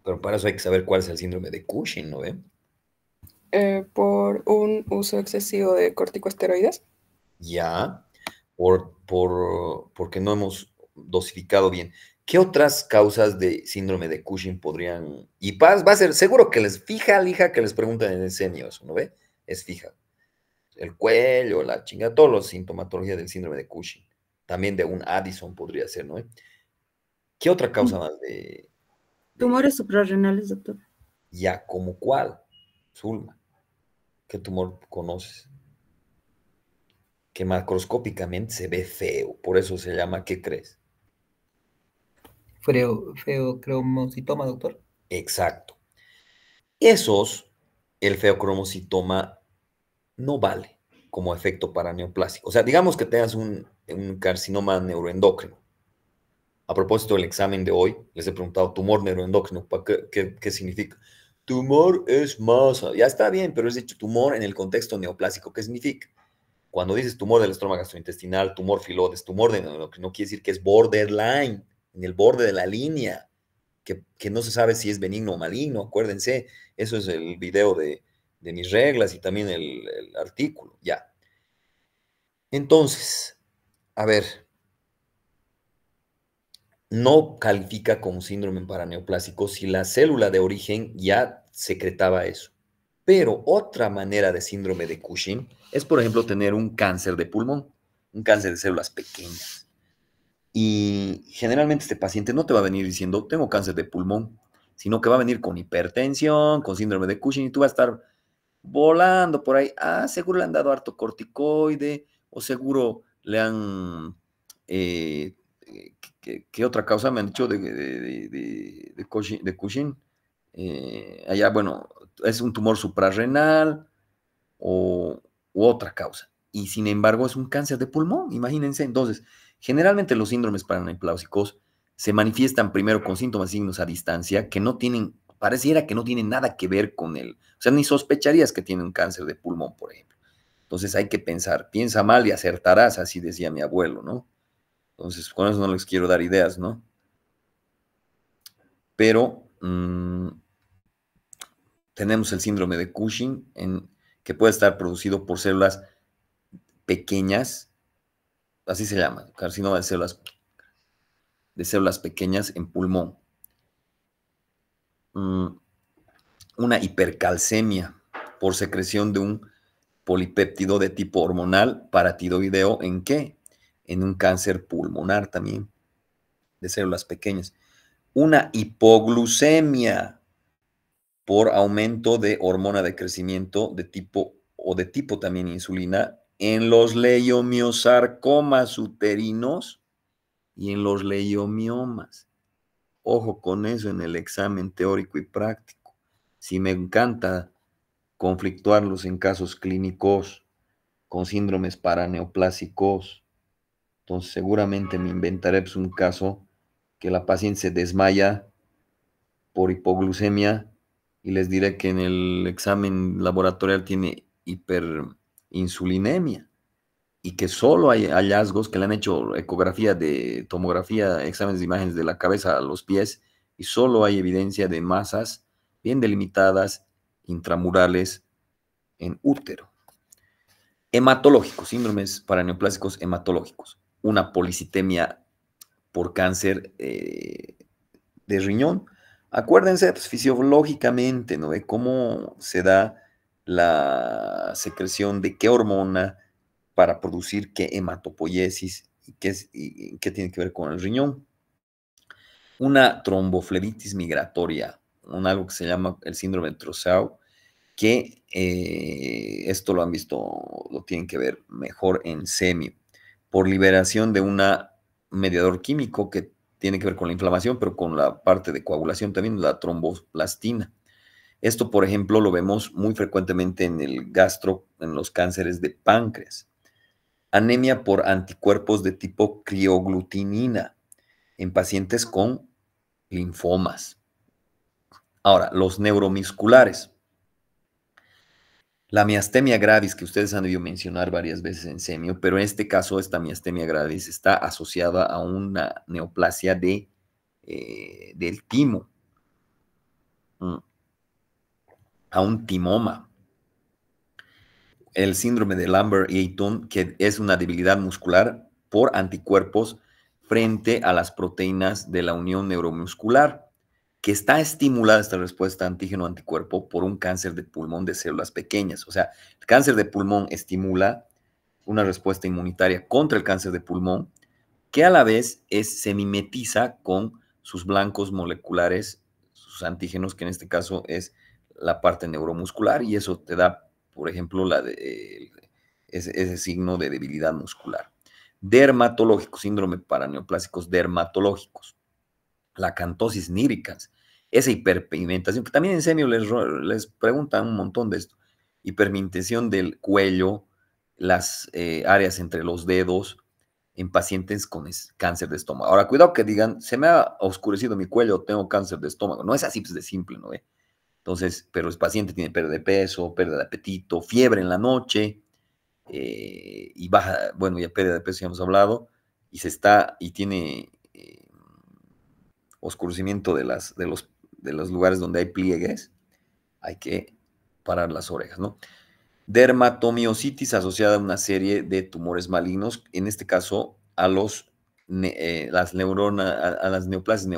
Pero para eso hay que saber cuál es el síndrome de Cushing, ¿no ve? Por un uso excesivo de corticosteroides. Ya, porque no hemos dosificado bien. ¿Qué otras causas de síndrome de Cushing podrían...? Y va a ser seguro que les fija, lija, que les preguntan en el semio eso, ¿no ve? Es fija. El cuello, la chingada, todos los sintomatologías del síndrome de Cushing. También de un Addison podría ser, ¿no? ¿Qué otra causa más de Tumores suprarrenales, doctor. ya, como cuál? Zulma, ¿qué tumor conoces? Que macroscópicamente se ve feo, por eso se llama, ¿qué crees? Feocromocitoma, doctor. Exacto. El feocromocitoma no vale como efecto paraneoplásico. O sea, digamos que tengas un carcinoma neuroendocrino. A propósito del examen de hoy, les he preguntado, tumor neuroendocrino, ¿qué significa? Tumor es masa. Ya está bien, pero es dicho tumor en el contexto neoplásico. ¿Qué significa? Cuando dices tumor del estómago gastrointestinal, tumor filodes, tumor de neuroendocrino, quiere decir que es borderline, en el borde de la línea, que no se sabe si es benigno o maligno. Acuérdense, eso es el video de mis reglas y también el artículo. Ya. Entonces, a ver, no califica como síndrome paraneoplásico si la célula de origen ya secretaba eso. Pero otra manera de síndrome de Cushing es, por ejemplo, tener un cáncer de pulmón, un cáncer de células pequeñas. Y generalmente este paciente no te va a venir diciendo, tengo cáncer de pulmón, sino que va a venir con hipertensión, con síndrome de Cushing, y tú vas a estar volando por ahí. Ah, seguro le han dado harto corticoide, o seguro le han... ¿qué otra causa me han dicho de Cushing? Allá, bueno, es un tumor suprarrenal u otra causa. Y sin embargo es un cáncer de pulmón, imagínense. Entonces, generalmente los síndromes paraneopláusicos se manifiestan primero con síntomas y signos a distancia que no tienen, pareciera que no tienen nada que ver con o sea, ni sospecharías que tiene un cáncer de pulmón, por ejemplo. Entonces hay que pensar, piensa mal y acertarás, así decía mi abuelo, ¿no? Entonces, con eso no les quiero dar ideas, ¿no? Pero tenemos el síndrome de Cushing, que puede estar producido por células pequeñas, así se llama, carcinoma de células pequeñas en pulmón. Una hipercalcemia por secreción de un polipéptido de tipo hormonal paratiroideo, ¿en qué? En un cáncer pulmonar también, de células pequeñas. Una hipoglucemia por aumento de hormona de crecimiento de tipo también insulina en los leiomiosarcomas uterinos y en los leiomiomas. Ojo con eso en el examen teórico y práctico. Si me encanta conflictuarlos en casos clínicos con síndromes paraneoplásicos, entonces seguramente me inventaré pues, un caso que la paciente se desmaya por hipoglucemia y les diré que en el examen laboratorial tiene hiperinsulinemia y que solo hay hallazgos que le han hecho ecografía de tomografía, exámenes de imágenes de la cabeza a los pies y solo hay evidencia de masas bien delimitadas intramurales en útero. Hematológicos, síndromes paraneoplásicos hematológicos, una policitemia por cáncer de riñón. Acuérdense pues, fisiológicamente, ¿no? De cómo se da la secreción de qué hormona para producir qué hematopoiesis y qué tiene que ver con el riñón. Una tromboflebitis migratoria, algo que se llama el síndrome de Trousseau, que esto lo han visto, lo tienen que ver mejor en semio, por liberación de un mediador químico que tiene que ver con la inflamación, pero con la parte de coagulación también, la tromboplastina. Esto, por ejemplo, lo vemos muy frecuentemente en el gastro, en los cánceres de páncreas. Anemia por anticuerpos de tipo crioglutinina en pacientes con linfomas. Ahora, los neuromusculares. La miastemia gravis, que ustedes han debido mencionar varias veces en semio, pero en este caso esta miastemia gravis está asociada a una neoplasia del timo, a un timoma. El síndrome de Lambert-Eaton, que es una debilidad muscular por anticuerpos frente a las proteínas de la unión neuromuscular, que está estimulada esta respuesta antígeno-anticuerpo por un cáncer de pulmón de células pequeñas. O sea, el cáncer de pulmón estimula una respuesta inmunitaria contra el cáncer de pulmón, que a la vez se mimetiza con sus blancos moleculares, sus antígenos, que en este caso es la parte neuromuscular, y eso te da, por ejemplo, ese signo de debilidad muscular. Dermatológicos, síndrome paraneoplásicos dermatológicos. La acantosis nigricans, esa hiperpigmentación, que también en semio les preguntan un montón de esto, hiperpigmentación del cuello, las áreas entre los dedos, en pacientes con cáncer de estómago. Ahora, cuidado que digan, se me ha oscurecido mi cuello, tengo cáncer de estómago. No es así pues, de simple, ¿no? Entonces, pero el paciente tiene pérdida de peso, pérdida de apetito, fiebre en la noche, y baja, bueno, ya pérdida de peso ya hemos hablado, y tiene oscurecimiento de los lugares donde hay pliegues, hay que parar las orejas, ¿no? Dermatomiositis asociada a una serie de tumores malignos, en este caso a las neuronas, a las neoplasias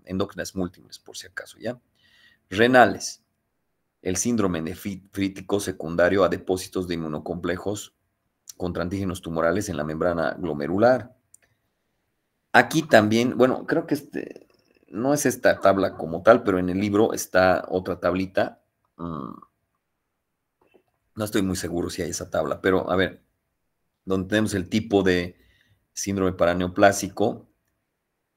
endócrinas múltiples, por si acaso, ¿ya? Renales. el síndrome nefrítico secundario a depósitos de inmunocomplejos contra antígenos tumorales en la membrana glomerular. Aquí también, bueno, creo que no es esta tabla como tal, pero en el libro está otra tablita. No estoy muy seguro si hay esa tabla, pero a ver, donde tenemos el tipo de síndrome paraneoplásico,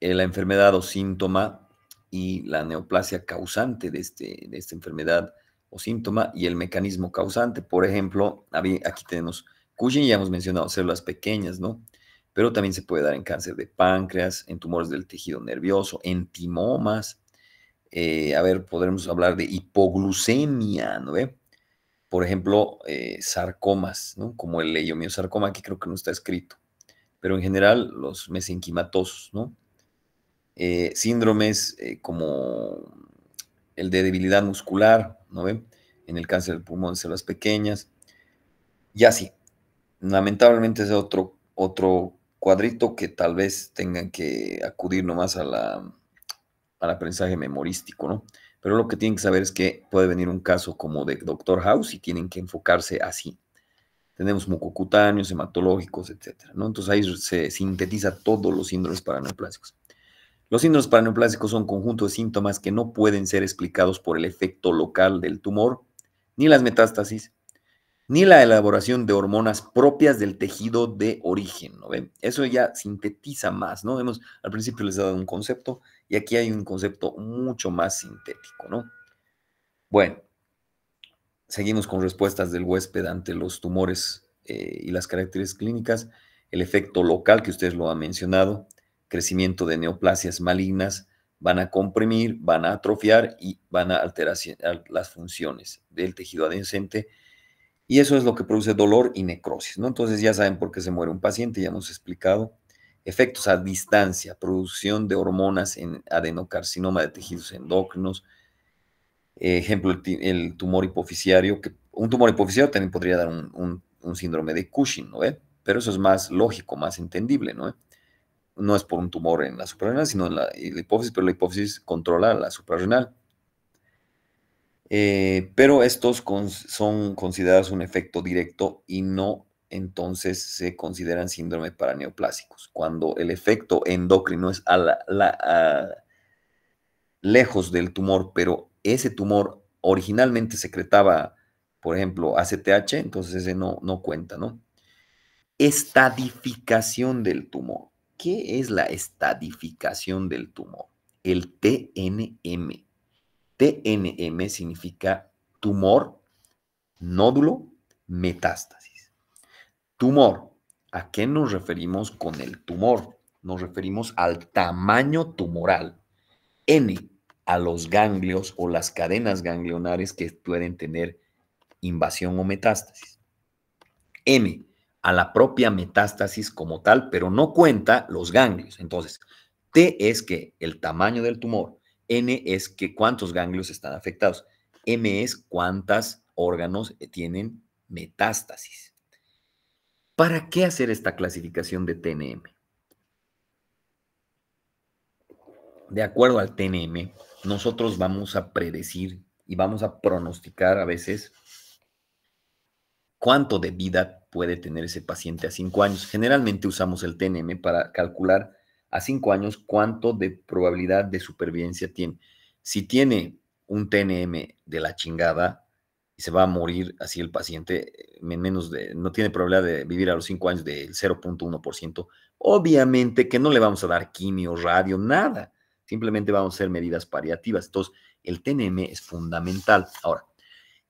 la enfermedad o síntoma y la neoplasia causante de esta enfermedad o síntoma y el mecanismo causante. Por ejemplo, aquí tenemos Cushing, ya hemos mencionado células pequeñas, ¿no? Pero también se puede dar en cáncer de páncreas, en tumores del tejido nervioso, en timomas. A ver, podremos hablar de hipoglucemia, ¿no ve? Por ejemplo, sarcomas, ¿no? Como el leiomiosarcoma, aquí creo que no está escrito, pero en general los mesenquimatosos, ¿no? Síndromes como el de debilidad muscular, ¿no ven? En el cáncer del pulmón de células pequeñas. Y así, lamentablemente es otro cuadrito que tal vez tengan que acudir nomás al aprendizaje memorístico, ¿no? Pero lo que tienen que saber es que puede venir un caso como de Doctor House y tienen que enfocarse así. Tenemos mucocutáneos, hematológicos, etcétera, ¿no? Entonces ahí se sintetiza todos los síndromes paraneoplásicos. Los síndromes paraneoplásicos son conjuntos de síntomas que no pueden ser explicados por el efecto local del tumor, ni las metástasis, ni la elaboración de hormonas propias del tejido de origen, ¿no ven? Eso ya sintetiza más, ¿no? Al principio les he dado un concepto y aquí hay un concepto mucho más sintético, ¿no? Bueno, seguimos con respuestas del huésped ante los tumores y las características clínicas, el efecto local que ustedes lo han mencionado, crecimiento de neoplasias malignas, van a comprimir, van a atrofiar y van a alterar las funciones del tejido adyacente y eso es lo que produce dolor y necrosis, ¿no? Entonces ya saben por qué se muere un paciente, ya hemos explicado. Efectos a distancia, producción de hormonas en adenocarcinoma de tejidos endocrinos, ejemplo, el tumor hipofisiario, que un tumor hipofisiario también podría dar un síndrome de Cushing, ¿no? Pero eso es más lógico, más entendible, ¿no? No es por un tumor en la suprarrenal, sino en la hipófisis, pero la hipófisis controla la suprarrenal. Pero estos son considerados un efecto directo y no entonces se consideran síndrome paraneoplásicos. Cuando el efecto endocrino es lejos del tumor, pero ese tumor originalmente secretaba, por ejemplo, ACTH, entonces ese no cuenta, ¿no? Estadificación del tumor. ¿Qué es la estadificación del tumor? El TNM. TNM significa tumor, nódulo, metástasis. Tumor. ¿A qué nos referimos con el tumor? Nos referimos al tamaño tumoral. N, a los ganglios o las cadenas ganglionares que pueden tener invasión o metástasis. M, a la propia metástasis como tal, pero no cuenta los ganglios. Entonces, T es que el tamaño del tumor, N es que cuántos ganglios están afectados, M es cuántos órganos tienen metástasis. ¿Para qué hacer esta clasificación de TNM? De acuerdo al TNM, nosotros vamos a predecir y vamos a pronosticar a veces cuánto de vida puede tener ese paciente a 5 años. Generalmente usamos el TNM para calcular a 5 años cuánto de probabilidad de supervivencia tiene. Si tiene un TNM de la chingada y se va a morir así el paciente, no tiene probabilidad de vivir a los 5 años del 0.1%, obviamente que no le vamos a dar quimio, radio, nada. Simplemente vamos a hacer medidas paliativas. Entonces, el TNM es fundamental. Ahora,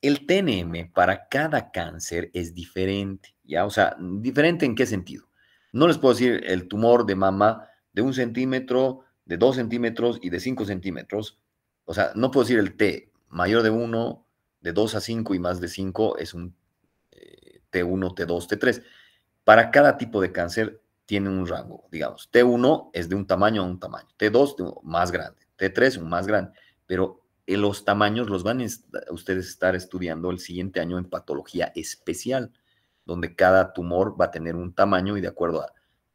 el TNM para cada cáncer es diferente, ¿ya? O sea, ¿diferente en qué sentido? No les puedo decir el tumor de mama de 1 centímetro, de 2 centímetros y de 5 centímetros. O sea, no puedo decir el T mayor de 1, de 2 a 5 y más de 5 es un T1, T2, T3. Para cada tipo de cáncer tiene un rango, digamos. T1 es de un tamaño a un tamaño, T2 de un más grande, T3 un más grande, pero los tamaños los van a ustedes estar estudiando el siguiente año en patología especial, donde cada tumor va a tener un tamaño y de acuerdo a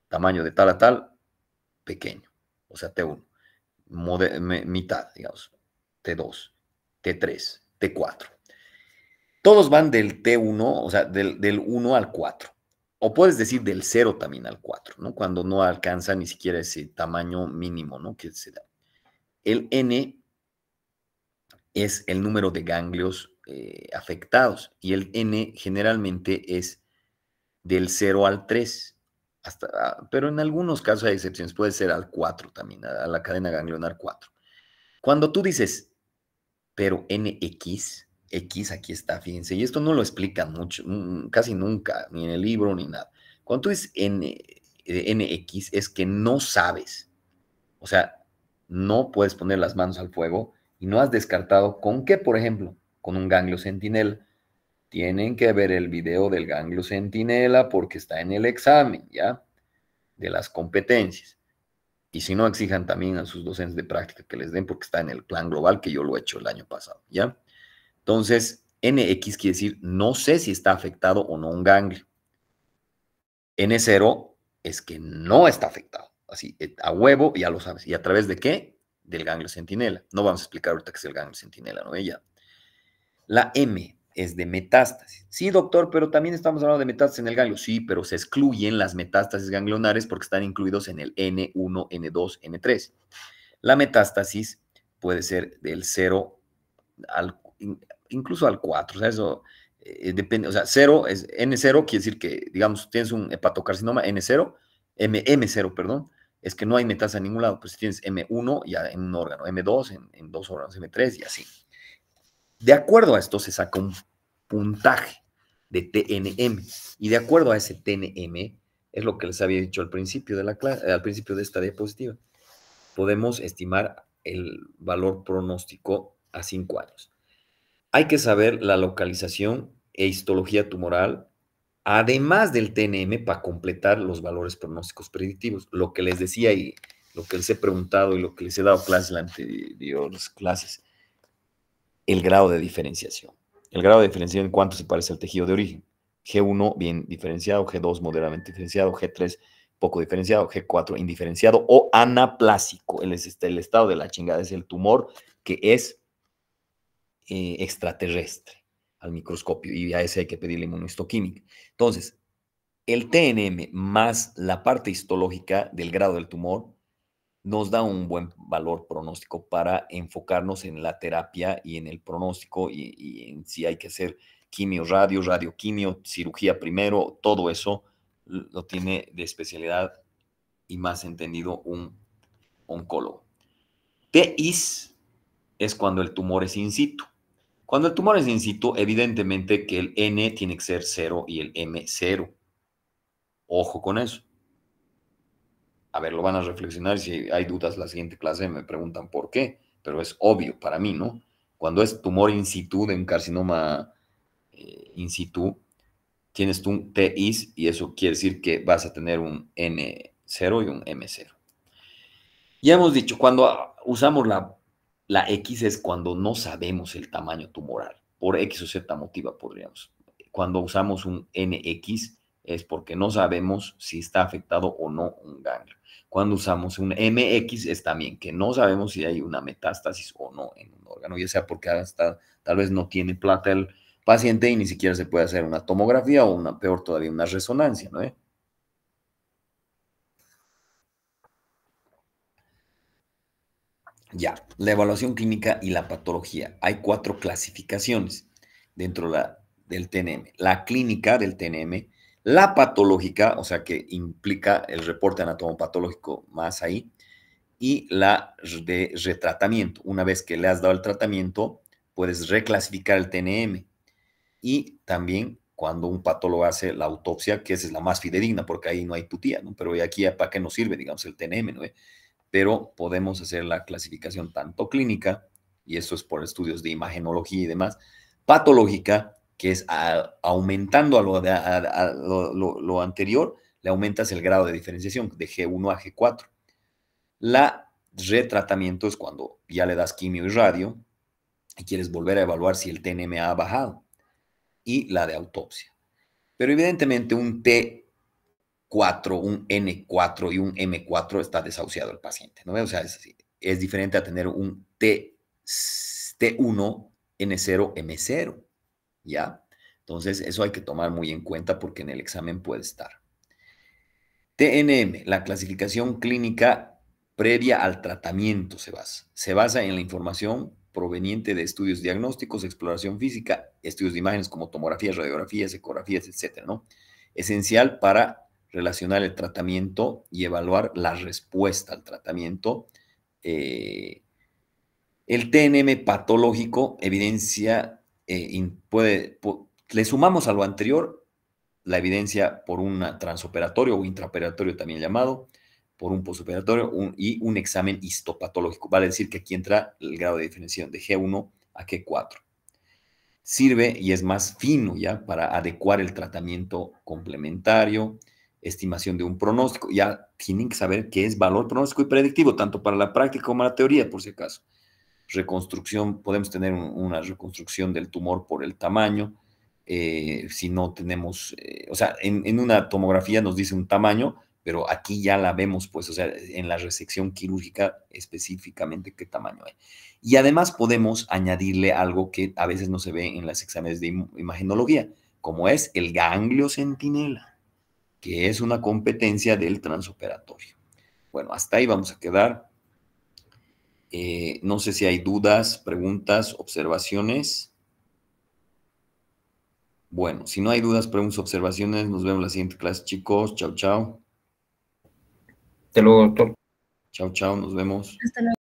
tamaño de tal a tal, pequeño, o sea, T1, mitad, digamos, T2, T3, T4. Todos van del T1, o sea, del 1 al 4. O puedes decir del 0 también al 4, ¿no? Cuando no alcanza ni siquiera ese tamaño mínimo, ¿no? Que se da. El N es el número de ganglios afectados y el N generalmente es del 0 al 3, pero en algunos casos hay excepciones, puede ser al 4 también, a la cadena ganglionar 4. Cuando tú dices, pero NX, X aquí está, fíjense, y esto no lo explican mucho, casi nunca, ni en el libro ni nada. Cuando tú dices NX es que no sabes, o sea, no puedes poner las manos al fuego y no has descartado con qué, por ejemplo, con un ganglio centinela. Tienen que ver el video del ganglio centinela porque está en el examen, ¿ya? De las competencias. Y si no, exijan también a sus docentes de práctica que les den porque está en el plan global que yo lo he hecho el año pasado, ¿ya? Entonces, NX quiere decir no sé si está afectado o no un ganglio. N0 es que no está afectado. Así, a huevo, ya lo sabes. ¿Y a través de qué? Del ganglio centinela. No vamos a explicar ahorita qué es el ganglio centinela, ¿no? Ya. La M es de metástasis. Sí, doctor, pero también estamos hablando de metástasis en el ganglio. Sí, pero se excluyen las metástasis ganglionares porque están incluidos en el N1, N2, N3. La metástasis puede ser del 0 al, incluso al 4. O sea, eso depende. O sea, 0 es, N0 quiere decir que, digamos, tienes un hepatocarcinoma N0, M0, perdón, es que no hay metástasis en ningún lado. Pues si tienes M1 ya en un órgano, M2 en dos órganos, M3 y así. De acuerdo a esto se saca un puntaje de TNM y de acuerdo a ese TNM es lo que les había dicho al principio de la clase, al principio de esta diapositiva. Podemos estimar el valor pronóstico a 5 años. Hay que saber la localización e histología tumoral, además del TNM, para completar los valores pronósticos predictivos. Lo que les decía y lo que les he preguntado y lo que les he dado clases en las anteriores clases. El grado de diferenciación. El grado de diferenciación en cuánto se parece al tejido de origen. G1 bien diferenciado, G2 moderadamente diferenciado, G3 poco diferenciado, G4 indiferenciado o anaplásico. El estado de la chingada es el tumor que es extraterrestre al microscopio y a ese hay que pedirle inmunohistoquímica. Entonces, el TNM más la parte histológica del grado del tumor nos da un buen valor pronóstico para enfocarnos en la terapia y en el pronóstico y en si hay que hacer quimio, radioquimio, cirugía primero, todo eso lo tiene de especialidad y más entendido un oncólogo. TIS es cuando el tumor es in situ. Cuando el tumor es in situ, evidentemente que el N tiene que ser 0 y el M 0. Ojo con eso. A ver, lo van a reflexionar. Si hay dudas, la siguiente clase me preguntan por qué, pero es obvio para mí, ¿no? Cuando es tumor in situ de un carcinoma in situ, tienes tú un TIS y eso quiere decir que vas a tener un N0 y un M0. Ya hemos dicho, cuando usamos la X es cuando no sabemos el tamaño tumoral. Por X o Z motiva, podríamos. Cuando usamos un NX es porque no sabemos si está afectado o no un ganglio. Cuando usamos un MX es también que no sabemos si hay una metástasis o no en un órgano, ya sea porque hasta tal vez no tiene plata el paciente y ni siquiera se puede hacer una tomografía o una, peor todavía, una resonancia, ¿no? Ya, la evaluación clínica y la patología. Hay 4 clasificaciones dentro del TNM. La clínica del TNM, la patológica, o sea que implica el reporte anatomopatológico más ahí, y la de retratamiento. Una vez que le has dado el tratamiento, puedes reclasificar el TNM. Y también cuando un patólogo hace la autopsia, que esa es la más fidedigna, porque ahí no hay putía, ¿no? Pero aquí, ¿para qué nos sirve, digamos, el TNM, ¿no? Pero podemos hacer la clasificación tanto clínica, y eso es por estudios de imagenología y demás, patológica, que es aumentando a lo anterior, le aumentas el grado de diferenciación de G1 a G4. La retratamiento es cuando ya le das quimio y radio y quieres volver a evaluar si el TNM ha bajado. Y la de autopsia. Pero evidentemente un T4, un N4 y un M4 está desahuciado el paciente, ¿no? O sea, es diferente a tener un T1, N0, M0, ¿ya? Entonces, eso hay que tomar muy en cuenta porque en el examen puede estar. TNM, la clasificación clínica previa al tratamiento se basa. Se basa en la información proveniente de estudios diagnósticos, exploración física, estudios de imágenes como tomografías, radiografías, ecografías, etcétera, ¿no? Esencial para relacionar el tratamiento y evaluar la respuesta al tratamiento. El TNM patológico evidencia, le sumamos a lo anterior la evidencia por un transoperatorio o intraoperatorio también llamado, por un postoperatorio y un examen histopatológico. Vale decir que aquí entra el grado de diferenciación de G1 a G4. Sirve y es más fino ya para adecuar el tratamiento complementario, estimación de un pronóstico. Ya tienen que saber qué es valor pronóstico y predictivo, tanto para la práctica como la teoría, por si acaso. Reconstrucción, podemos tener una reconstrucción del tumor por el tamaño, si no tenemos, o sea, en una tomografía nos dice un tamaño, pero aquí ya la vemos, pues, o sea, en la resección quirúrgica específicamente qué tamaño hay. Y además podemos añadirle algo que a veces no se ve en los exámenes de imagenología, como es el ganglio centinela, que es una competencia del transoperatorio. Bueno, hasta ahí vamos a quedar. No sé si hay dudas, preguntas, observaciones. Bueno, si no hay dudas, preguntas, observaciones, nos vemos en la siguiente clase, chicos. Chao, chao. Hasta luego, doctor. Chao, chao, nos vemos. Hasta luego.